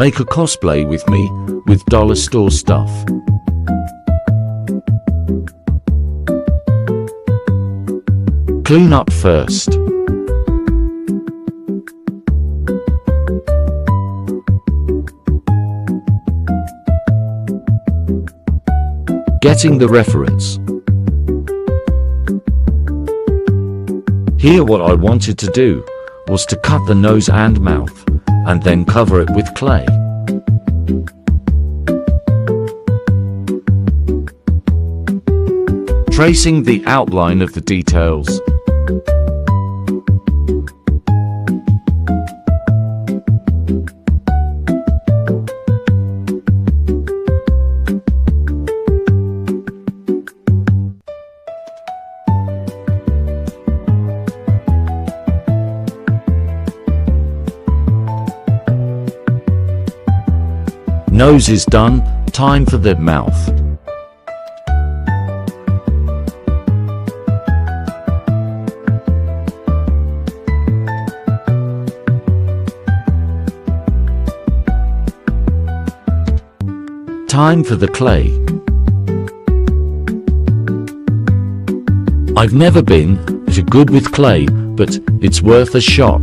Make a cosplay with me, with dollar store stuff. Clean up first. Getting the reference. Here what I wanted to do was to cut the nose and mouth, and then cover it with clay. Tracing the outline of the details. Nose is done, time for the mouth. Time for the clay. I've never been too good with clay, but it's worth a shot.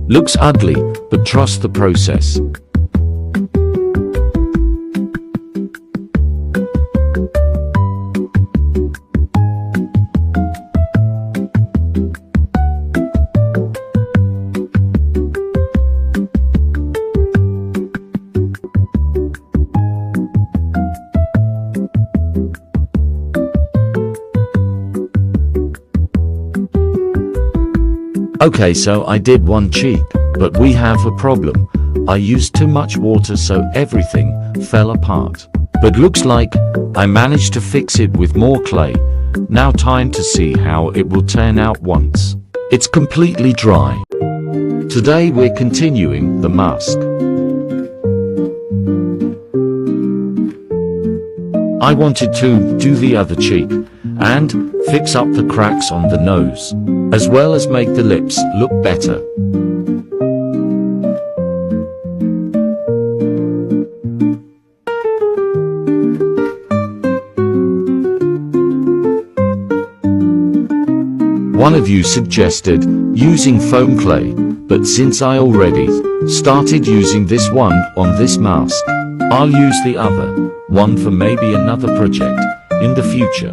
Looks ugly, but trust the process. Okay, so I did one cheat, but we have a problem. I used too much water, so everything fell apart. But looks like I managed to fix it with more clay. Now time to see how it will turn out once it's completely dry. Today we're continuing the mask. I wanted to do the other cheek and fix up the cracks on the nose, as well as make the lips look better. One of you suggested using foam clay, but since I already started using this one on this mask, I'll use the other one for maybe another project in the future.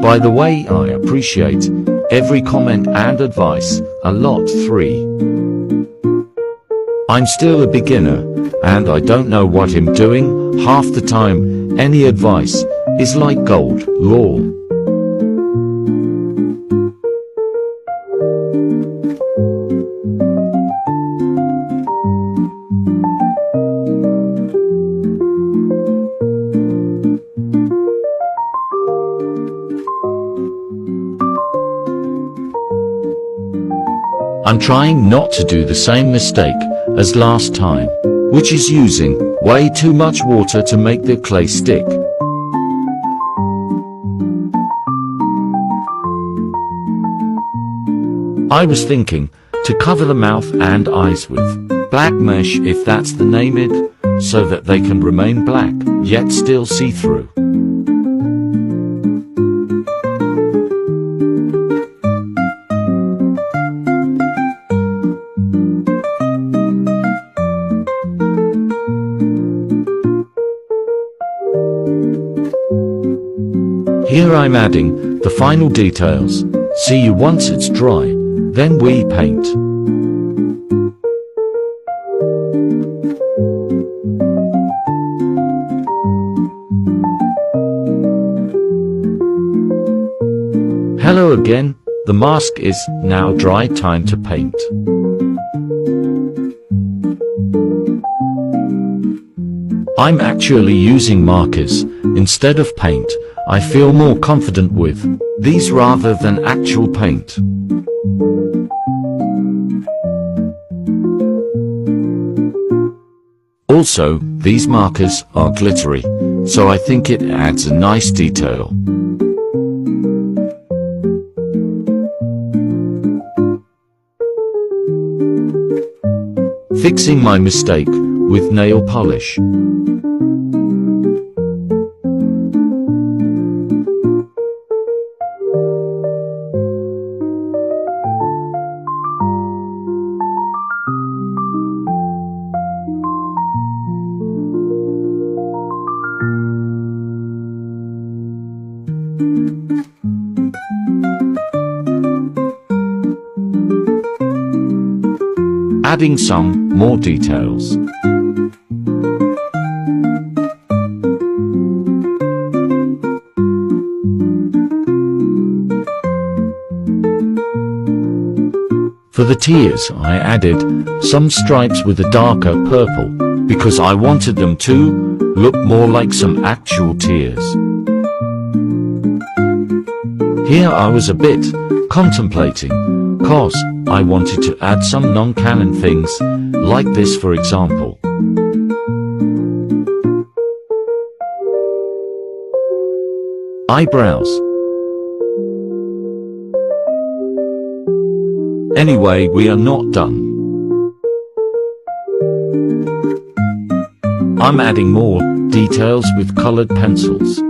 By the way, I appreciate every comment and advice a lot. 3. I'm still a beginner, and I don't know what I'm doing half the time. Any advice is like gold, lol. I'm trying not to do the same mistake as last time, which is using way too much water to make the clay stick. I was thinking to cover the mouth and eyes with black mesh, if that's the name it, so that they can remain black, yet still see-through. Here I'm adding the final details. See you once it's dry, then we paint. Hello again, the mask is now dry, time to paint. I'm actually using markers instead of paint. I feel more confident with these rather than actual paint. Also, these markers are glittery, so I think it adds a nice detail. Fixing my mistake with nail polish. Adding some more details. For the tears, I added some stripes with a darker purple, because I wanted them to look more like some actual tears. Here I was a bit contemplating, cause I wanted to add some non-canon things, like this for example. Eyebrows. Anyway, we are not done. I'm adding more details with colored pencils.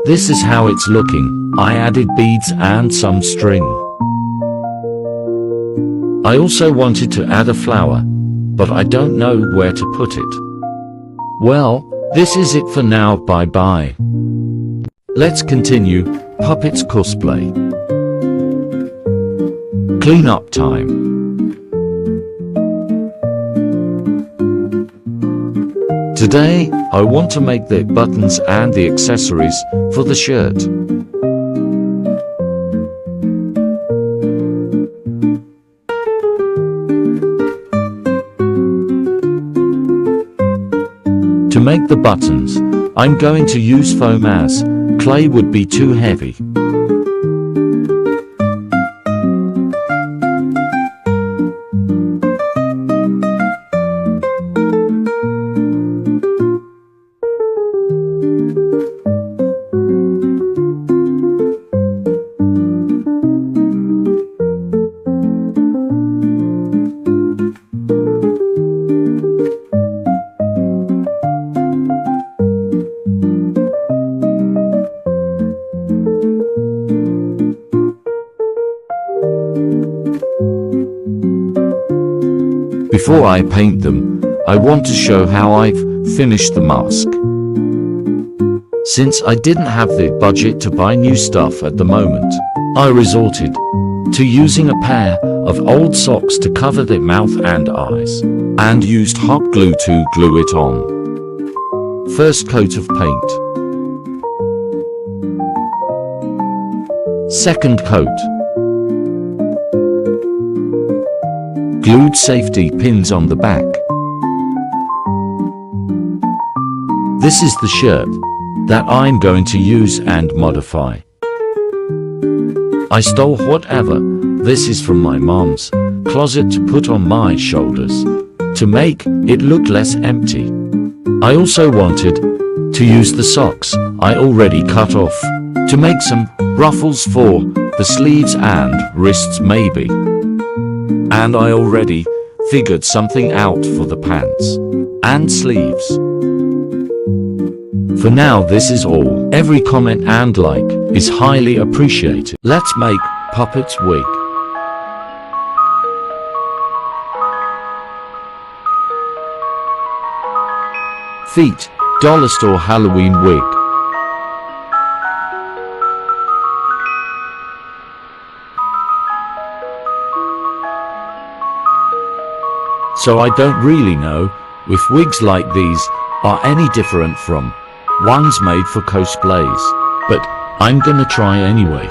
This is how it's looking. I added beads and some string. I also wanted to add a flower, but I don't know where to put it. Well, this is it for now, bye bye. Let's continue, Puppets Cosplay. Cleanup time. Today, I want to make the buttons and the accessories for the shirt. To make the buttons, I'm going to use foam as clay would be too heavy. Before I paint them, I want to show how I've finished the mask. Since I didn't have the budget to buy new stuff at the moment, I resorted to using a pair of old socks to cover the mouth and eyes, and used hot glue to glue it on. First coat of paint. Second coat. Glued safety pins on the back. This is the shirt that I'm going to use and modify. I stole whatever this is from my mom's closet to put on my shoulders to make it look less empty. I also wanted to use the socks I already cut off to make some ruffles for the sleeves and wrists maybe. And I already figured something out for the pants. and sleeves. For now, this is all. Every comment and like is highly appreciated. Let's make puppets wig. Feet, dollar store Halloween wig. So I don't really know if wigs like these are any different from ones made for cosplays, but I'm gonna try anyway.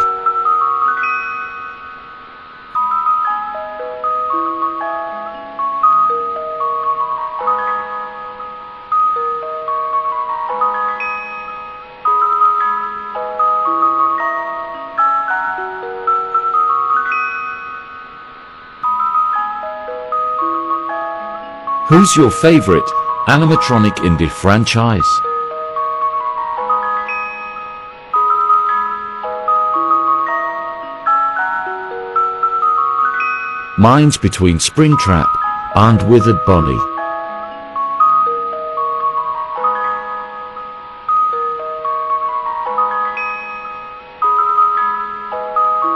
Who's your favorite animatronic indie franchise? Mine's between Springtrap and Withered Bonnie.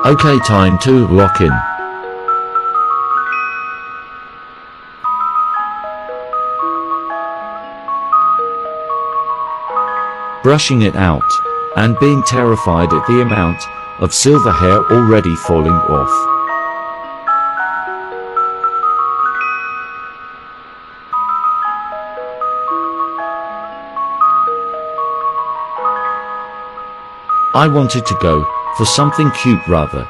Okay, time to lock in. Brushing it out, and being terrified at the amount of silver hair already falling off. I wanted to go for something cute rather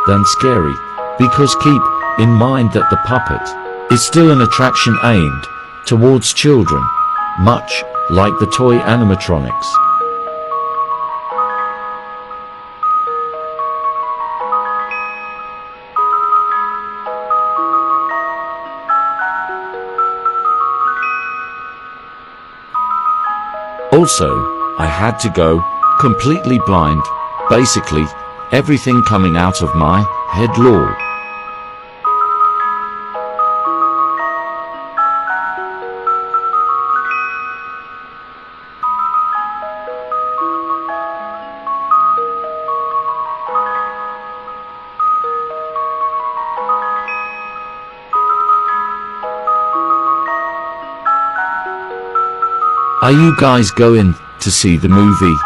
than scary, because keep in mind that the puppet is still an attraction aimed towards children, much like the toy animatronics. Also, I had to go completely blind, basically everything coming out of my head lol. Are you guys going to see the movie?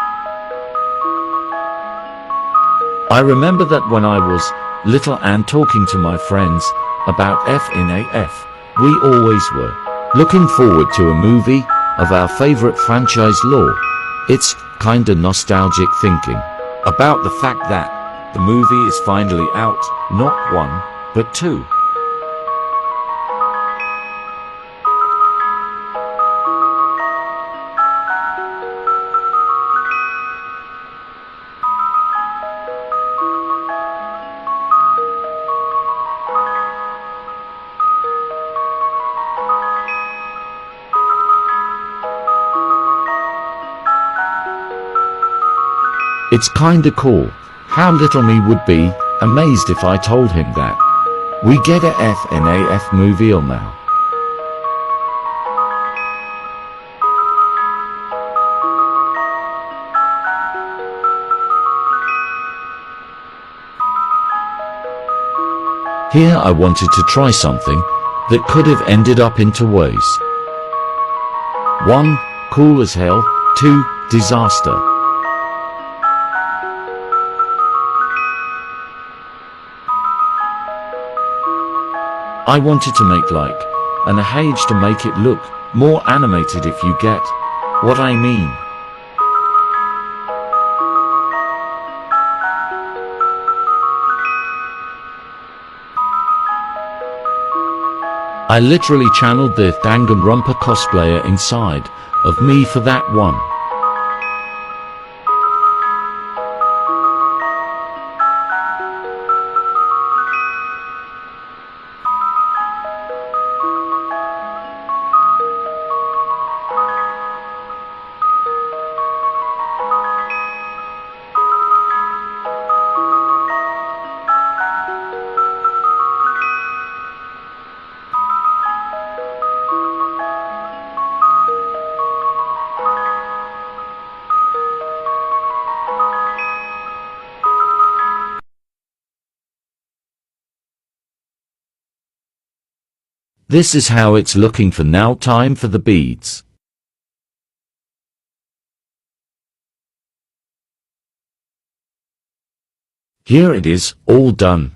I remember that when I was little and talking to my friends about FNAF, we always were looking forward to a movie of our favorite franchise lore. It's kinda nostalgic thinking about the fact that the movie is finally out, not one, but two. It's kinda cool how little me would be amazed if I told him that we get a FNAF movie now. Here I wanted to try something that could have ended up in two ways. 1. Cool as hell. 2. Disaster. I wanted to make like an Ahage to make it look more animated, if you get what I mean. I literally channeled the Danganronpa cosplayer inside of me for that one. This is how it's looking for now. Time for the beads. Here it is, all done.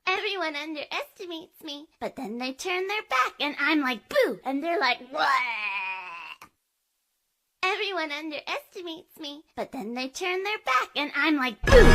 Everyone underestimates me, but then they turn their back and I'm like, boo! And they're like, what? Everyone underestimates me, but then they turn their back and I'm like, boo!